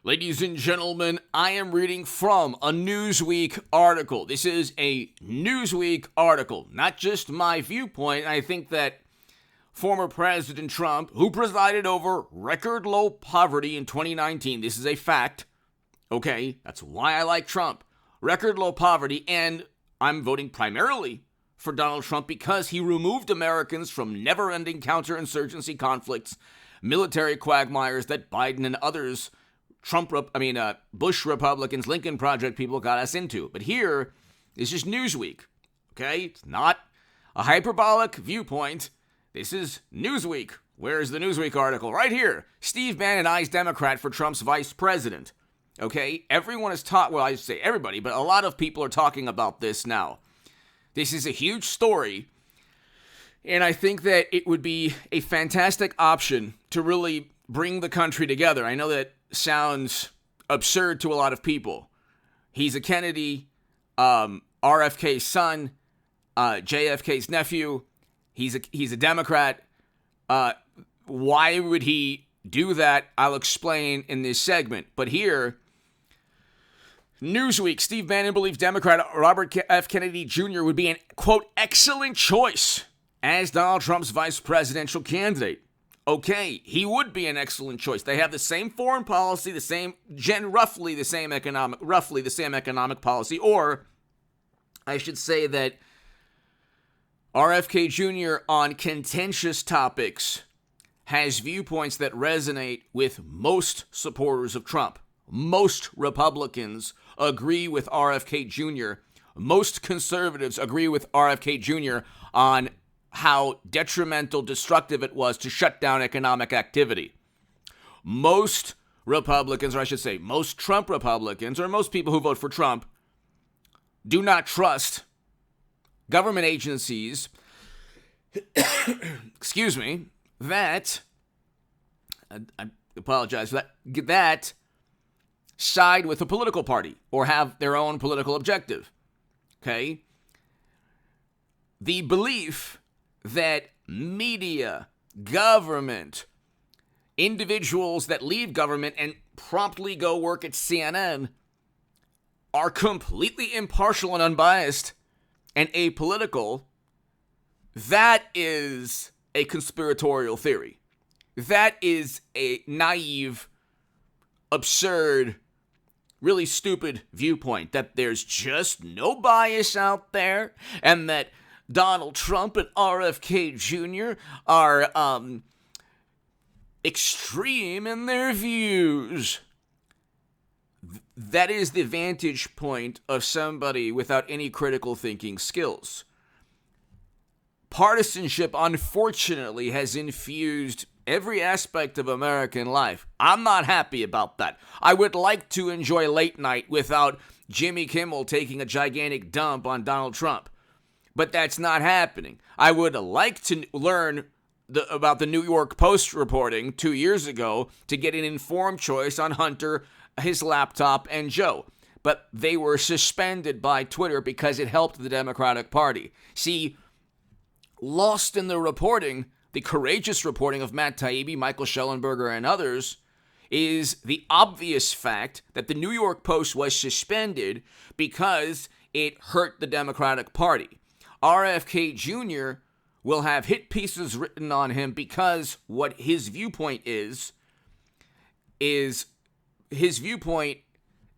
Ladies and gentlemen, I am reading from a Newsweek article. This is a Newsweek article, not just my viewpoint. I think that former President Trump, who presided over record low poverty in 2019, this is a fact, okay? That's why I like Trump. Record low poverty, and I'm voting primarily for Donald Trump because he removed Americans from never-ending counterinsurgency conflicts, military quagmires that Biden and others Bush Republicans, Lincoln Project people got us into. But here is just Newsweek, okay? It's not a hyperbolic viewpoint. This is Newsweek. Where's the Newsweek article? Right here. Steve Bannon eyes Democrat for Trump's vice president. Okay? Everyone is well, I say everybody, but a lot of people are talking about this now. This is a huge story. And I think that it would be a fantastic option to really bring the country together. I know that sounds absurd to a lot of people. He's a Kennedy, RFK's son, JFK's nephew. He's a Democrat. Why would he do that? I'll explain in this segment. But here, Newsweek, Steve Bannon believes Democrat Robert F. Kennedy Jr. would be an, quote, excellent choice as Donald Trump's vice presidential candidate. Okay, he would be an excellent choice. They have the same foreign policy, roughly the same economic policy, or I should say that RFK Jr. on contentious topics has viewpoints that resonate with most supporters of Trump. Most Republicans agree with RFK Jr. Most conservatives agree with RFK Jr. on how detrimental, destructive it was to shut down economic activity. Most Republicans, or I should say most Trump Republicans, or most people who vote for Trump, do not trust government agencies, excuse me, that, I apologize for that side with a political party or have their own political objective, okay? The belief that media, government, individuals that leave government and promptly go work at CNN are completely impartial and unbiased and apolitical, that is a conspiratorial theory. That is a naive, absurd, really stupid viewpoint that there's just no bias out there and that Donald Trump and RFK Jr. are extreme in their views. That is the vantage point of somebody without any critical thinking skills. Partisanship, unfortunately, has infused every aspect of American life. I'm not happy about that. I would like to enjoy late night without Jimmy Kimmel taking a gigantic dump on Donald Trump. But that's not happening. I would like to learn about the New York Post reporting 2 years ago to get an informed choice on Hunter, his laptop, and Joe. But they were suspended by Twitter because it helped the Democratic Party. See, lost in the reporting, the courageous reporting of Matt Taibbi, Michael Schellenberger, and others, is the obvious fact that the New York Post was suspended because it hurt the Democratic Party. RFK Jr. will have hit pieces written on him because what his viewpoint is his viewpoint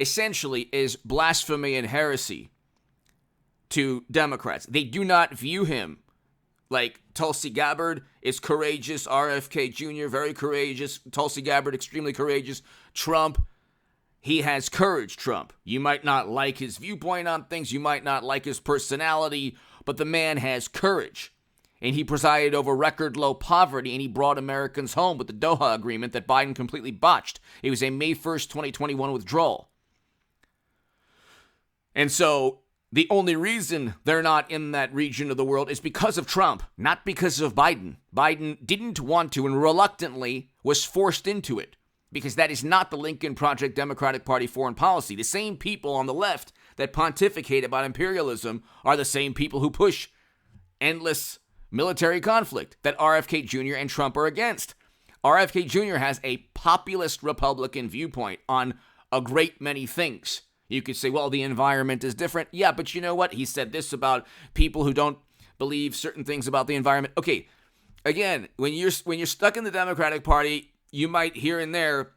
essentially is blasphemy and heresy to Democrats. They do not view him like Tulsi Gabbard is courageous, RFK Jr. very courageous, Tulsi Gabbard extremely courageous, Trump, he has courage, Trump. You might not like his viewpoint on things, you might not like his personality, but the man has courage. And he presided over record low poverty, and he brought Americans home with the Doha Agreement that Biden completely botched. It was a May 1st, 2021 withdrawal. And so the only reason they're not in that region of the world is because of Trump, not because of Biden. Biden didn't want to and reluctantly was forced into it because that is not the Lincoln Project Democratic Party foreign policy. The same people on the left that pontificate about imperialism are the same people who push endless military conflict that RFK Jr. and Trump are against. RFK Jr. has a populist Republican viewpoint on a great many things. You could say, well, the environment is different. Yeah, but you know what? He said this about people who don't believe certain things about the environment. Okay, again, when you're stuck in the Democratic Party, you might here and there,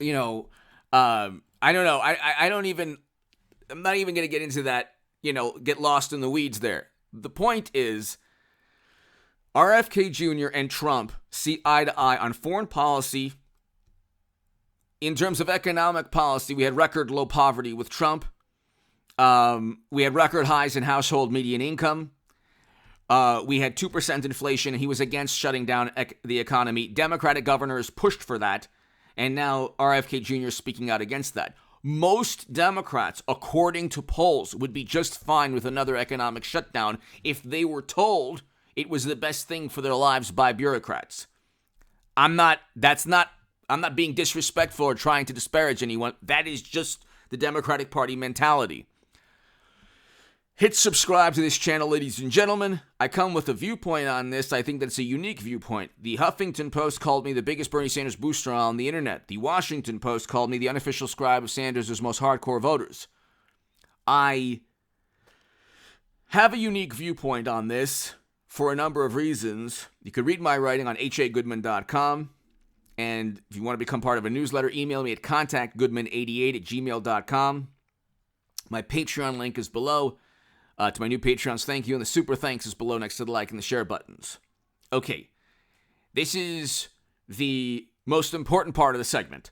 I don't know. I'm not even going to get into that, get lost in the weeds there. The point is, RFK Jr. and Trump see eye to eye on foreign policy. In terms of economic policy, we had record low poverty with Trump. We had record highs in household median income. We had 2% inflation, and he was against shutting down the economy. Democratic governors pushed for that, and now RFK Jr. is speaking out against that. Most Democrats, according to polls, would be just fine with another economic shutdown if they were told it was the best thing for their lives by bureaucrats. I'm not being disrespectful or trying to disparage anyone. That is just the Democratic Party mentality. Hit subscribe to this channel, ladies and gentlemen. I come with a viewpoint on this. I think that's a unique viewpoint. The Huffington Post called me the biggest Bernie Sanders booster on the internet. The Washington Post called me the unofficial scribe of Sanders' most hardcore voters. I have a unique viewpoint on this for a number of reasons. You can read my writing on hagoodman.com. And if you want to become part of a newsletter, email me at contactgoodman88@gmail.com. My Patreon link is below. To my new Patreons, thank you. And the super thanks is below next to the like and the share buttons. Okay. This is the most important part of the segment.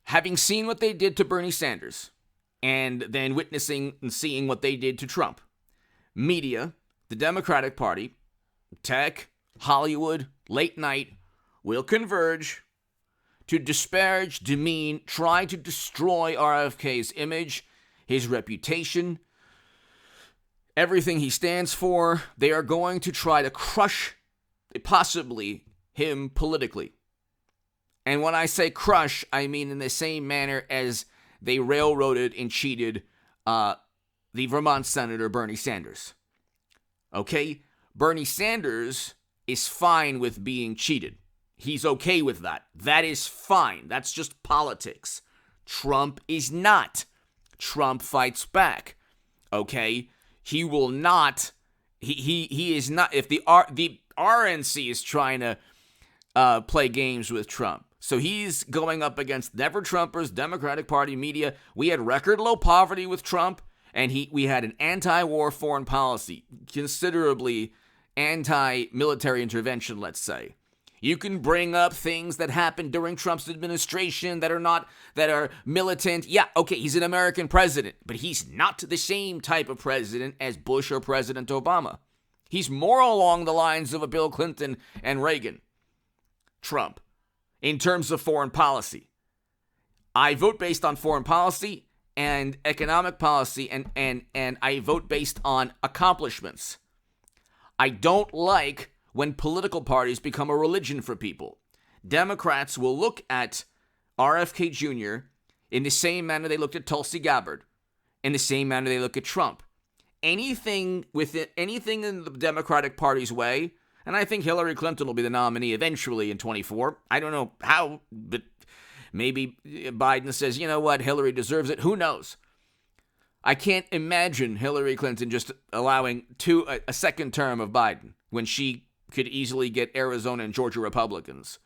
Having seen what they did to Bernie Sanders, and then witnessing and seeing what they did to Trump, media, the Democratic Party, tech, Hollywood, late night, will converge to disparage, demean, try to destroy RFK's image, his reputation, everything he stands for. They are going to try to crush, possibly, him politically. And when I say crush, I mean in the same manner as they railroaded and cheated the Vermont Senator Bernie Sanders. Okay? Bernie Sanders is fine with being cheated. He's okay with that. That is fine. That's just politics. Trump is not. Trump fights back. Okay? He will not. He is not. If the RNC is trying to play games with Trump, so he's going up against Never Trumpers, Democratic Party media. We had record low poverty with Trump, and we had an anti-war foreign policy, considerably anti-military intervention, let's say. You can bring up things that happened during Trump's administration that are militant. Yeah, okay, he's an American president, but he's not the same type of president as Bush or President Obama. He's more along the lines of a Bill Clinton and Reagan. Trump, in terms of foreign policy. I vote based on foreign policy and economic policy, and I vote based on accomplishments. I don't like when political parties become a religion for people. Democrats will look at RFK Jr. in the same manner they looked at Tulsi Gabbard, in the same manner they look at Trump. Anything in the Democratic Party's way, and I think Hillary Clinton will be the nominee eventually in 24. I don't know how, but maybe Biden says, you know what, Hillary deserves it. Who knows? I can't imagine Hillary Clinton just allowing a second term of Biden when she could easily get Arizona and Georgia Republicans,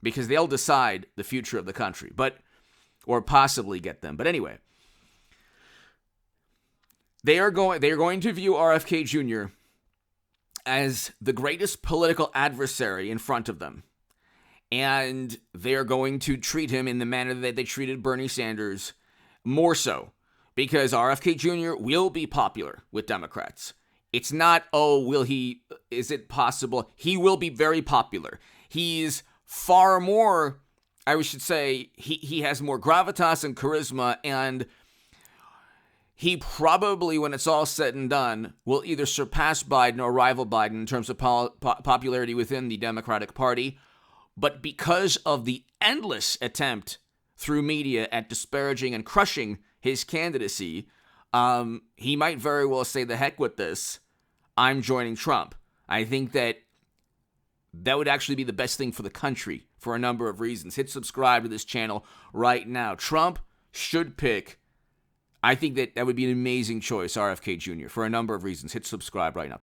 because they'll decide the future of the country, or possibly get them. But anyway, they are going to view RFK Jr. as the greatest political adversary in front of them, and they are going to treat him in the manner that they treated Bernie Sanders, more so, because RFK Jr. will be popular with Democrats. It's not, is it possible? He will be very popular. He's far more, I should say, he has more gravitas and charisma, and he probably, when it's all said and done, will either surpass Biden or rival Biden in terms of popularity within the Democratic Party. But because of the endless attempt through media at disparaging and crushing his candidacy, he might very well say, the heck with this, I'm joining Trump. I think that That would actually be the best thing for the country for a number of reasons. Hit subscribe to this channel right now. Trump should pick. I think that would be an amazing choice, RFK Jr., for a number of reasons. Hit subscribe right now.